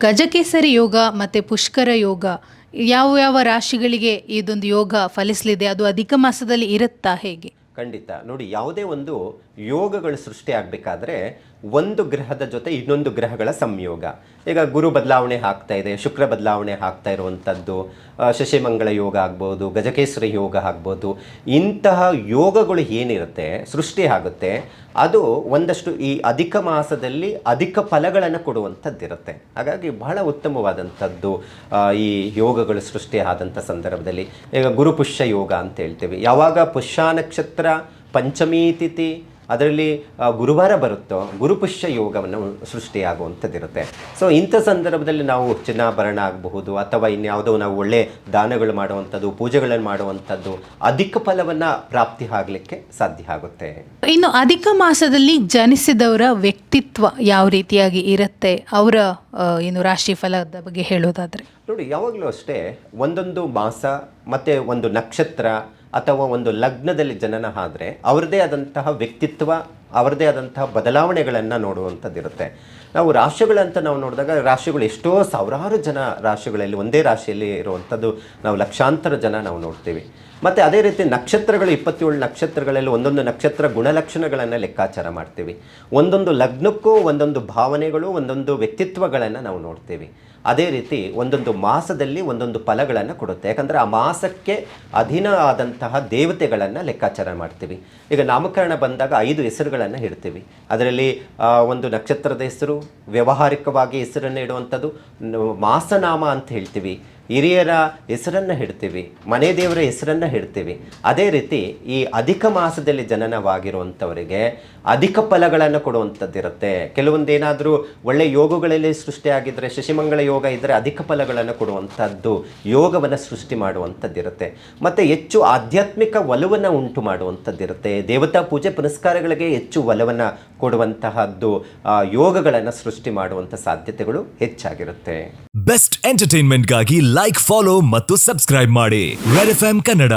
ಗಜಕೇಸರಿ ಯೋಗ ಮತ್ತು ಪುಷ್ಕರ ಯೋಗ ಯಾವ ಯಾವ ರಾಶಿಗಳಿಗೆ ಇದೊಂದು ಯೋಗ ಫಲಿಸಲಿದೆ? ಅದು ಅಧಿಕ ಮಾಸದಲ್ಲಿ ಇರುತ್ತಾ ಹೇಗೆ? ಖಂಡಿತ ನೋಡಿ, ಯಾವುದೇ ಒಂದು ಯೋಗಗಳು ಸೃಷ್ಟಿ ಆಗಬೇಕಾದ್ರೆ ಒಂದು ಗ್ರಹದ ಜೊತೆ ಇನ್ನೊಂದು ಗ್ರಹಗಳ ಸಂಯೋಗ. ಈಗ ಗುರು ಬದಲಾವಣೆ ಆಗ್ತಾ ಇದೆ, ಶುಕ್ರ ಬದಲಾವಣೆ ಆಗ್ತಾ ಇರುವಂಥದ್ದು, ಶಶಿಮಂಗಳ ಯೋಗ ಆಗ್ಬೋದು, ಗಜಕೇಸರಿ ಯೋಗ ಆಗ್ಬೋದು. ಇಂತಹ ಯೋಗಗಳು ಏನಿರುತ್ತೆ ಸೃಷ್ಟಿ ಆಗುತ್ತೆ, ಅದು ಒಂದಷ್ಟು ಈ ಅಧಿಕ ಮಾಸದಲ್ಲಿ ಅಧಿಕ ಫಲಗಳನ್ನು ಕೊಡುವಂಥದ್ದಿರುತ್ತೆ. ಹಾಗಾಗಿ ಬಹಳ ಉತ್ತಮವಾದಂಥದ್ದು ಈ ಯೋಗಗಳು ಸೃಷ್ಟಿ ಆದಂಥ ಸಂದರ್ಭದಲ್ಲಿ. ಈಗ ಗುರುಪುಷ್ಯ ಯೋಗ ಅಂತ ಹೇಳ್ತೀವಿ. ಯಾವಾಗ ಪುಷ್ಯ ನಕ್ಷತ್ರ ಪಂಚಮಿ ತಿಥಿ ಅದರಲ್ಲಿ ಗುರುವಾರ ಬರುತ್ತೋ ಗುರುಪುಷ್ಯ ಯೋಗವನ್ನು ಸೃಷ್ಟಿಯಾಗುವಂಥದ್ದಿರುತ್ತೆ. ಸೊ ಇಂಥ ಸಂದರ್ಭದಲ್ಲಿ ನಾವು ಚಿನ್ನಾಭರಣ ಆಗಬಹುದು ಅಥವಾ ಇನ್ಯಾವುದೋ ನಾವು ಒಳ್ಳೆ ದಾನಗಳು ಮಾಡುವಂಥದ್ದು, ಪೂಜೆಗಳನ್ನು ಮಾಡುವಂಥದ್ದು, ಅಧಿಕ ಫಲವನ್ನು ಪ್ರಾಪ್ತಿ ಆಗಲಿಕ್ಕೆ ಸಾಧ್ಯ ಆಗುತ್ತೆ. ಇನ್ನು ಅಧಿಕ ಮಾಸದಲ್ಲಿ ಜನಿಸಿದವರ ವ್ಯಕ್ತಿತ್ವ ಯಾವ ರೀತಿಯಾಗಿ ಇರುತ್ತೆ, ಅವರ ಏನು ರಾಶಿ ಫಲದ ಬಗ್ಗೆ ಹೇಳೋದಾದರೆ? ನೋಡಿ, ಯಾವಾಗಲೂ ಅಷ್ಟೇ ಒಂದೊಂದು ಮಾಸ ಮತ್ತು ಒಂದು ನಕ್ಷತ್ರ ಅಥವಾ ಒಂದು ಲಗ್ನದಲ್ಲಿ ಜನನ ಆದರೆ ಅವರದೇ ಆದಂತಹ ವ್ಯಕ್ತಿತ್ವ, ಅವರದೇ ಆದಂತಹ ಬದಲಾವಣೆಗಳನ್ನು ನೋಡುವಂಥದ್ದಿರುತ್ತೆ. ನಾವು ರಾಶಿಗಳಂತ ನಾವು ನೋಡಿದಾಗ ರಾಶಿಗಳು ಎಷ್ಟೋ ಸಾವಿರಾರು ಜನ ರಾಶಿಗಳಲ್ಲಿ ಒಂದೇ ರಾಶಿಯಲ್ಲಿ ಇರುವಂಥದ್ದು ನಾವು ಲಕ್ಷಾಂತರ ಜನ ನಾವು ನೋಡ್ತೀವಿ. ಮತ್ತು ಅದೇ ರೀತಿ ನಕ್ಷತ್ರಗಳು 27 ನಕ್ಷತ್ರಗಳಲ್ಲಿ ಒಂದೊಂದು ನಕ್ಷತ್ರ ಗುಣಲಕ್ಷಣಗಳನ್ನು ಲೆಕ್ಕಾಚಾರ ಮಾಡ್ತೀವಿ. ಒಂದೊಂದು ಲಗ್ನಕ್ಕೂ ಒಂದೊಂದು ಭಾವನೆಗಳು, ಒಂದೊಂದು ವ್ಯಕ್ತಿತ್ವಗಳನ್ನು ನಾವು ನೋಡ್ತೀವಿ. ಅದೇ ರೀತಿ ಒಂದೊಂದು ಮಾಸದಲ್ಲಿ ಒಂದೊಂದು ಫಲಗಳನ್ನು ಕೊಡುತ್ತೆ. ಯಾಕಂದರೆ ಆ ಮಾಸಕ್ಕೆ ಅಧೀನ ಆದಂತಹ ದೇವತೆಗಳನ್ನು ಲೆಕ್ಕಾಚಾರ ಮಾಡ್ತೀವಿ. ಈಗ ನಾಮಕರಣ ಬಂದಾಗ 5 ಹೆಸರುಗಳನ್ನು ಇಡ್ತೀವಿ. ಅದರಲ್ಲಿ ಒಂದು ನಕ್ಷತ್ರದ ಹೆಸರು, ವ್ಯಾವಹಾರಿಕವಾಗಿ ಹೆಸರನ್ನು ಇಡುವಂಥದ್ದು ಮಾಸನಾಮ ಅಂತ ಹೇಳ್ತೀವಿ, ಹಿರಿಯರ ಹೆಸರನ್ನು ಇಡ್ತೀವಿ, ಮನೆ ದೇವರ ಹೆಸರನ್ನು ಇಡ್ತೀವಿ. ಅದೇ ರೀತಿ ಈ ಅಧಿಕ ಮಾಸದಲ್ಲಿ ಜನನವಾಗಿರುವಂಥವರಿಗೆ ಅಧಿಕ ಫಲಗಳನ್ನು ಕೊಡುವಂಥದ್ದಿರುತ್ತೆ. ಕೆಲವೊಂದೇನಾದರೂ ಒಳ್ಳೆ ಯೋಗಗಳಲ್ಲಿ ಸೃಷ್ಟಿಯಾಗಿದ್ದರೆ, ಶಶಿಮಂಗಳ ಯೋಗ ಇದ್ದರೆ ಅಧಿಕ ಫಲಗಳನ್ನು ಕೊಡುವಂಥದ್ದು, ಯೋಗವನ್ನು ಸೃಷ್ಟಿ ಮಾಡುವಂಥದ್ದಿರುತ್ತೆ. ಮತ್ತು ಹೆಚ್ಚು ಆಧ್ಯಾತ್ಮಿಕ ಒಲವನ್ನು ಉಂಟು ಮಾಡುವಂಥದ್ದಿರುತ್ತೆ. ದೇವತಾ ಪೂಜೆ ಪುನಸ್ಕಾರಗಳಿಗೆ ಹೆಚ್ಚು ಒಲವನ್ನು ಕೊಡುವಂತಹದ್ದು, ಯೋಗಗಳನ್ನು ಸೃಷ್ಟಿ ಮಾಡುವಂಥ ಸಾಧ್ಯತೆಗಳು ಹೆಚ್ಚಾಗಿರುತ್ತೆ. ಬೆಸ್ಟ್ ಎಂಟರ್ಟೈನ್ಮೆಂಟ್ಗಾಗಿ ಲೈಕ್, ಫಾಲೋ ಮತ್ತು ಸಬ್ಸ್ಕ್ರೈಬ್ ಮಾಡಿ ರೆಡ್ ಎಫ್ಎಂ ಕನ್ನಡ.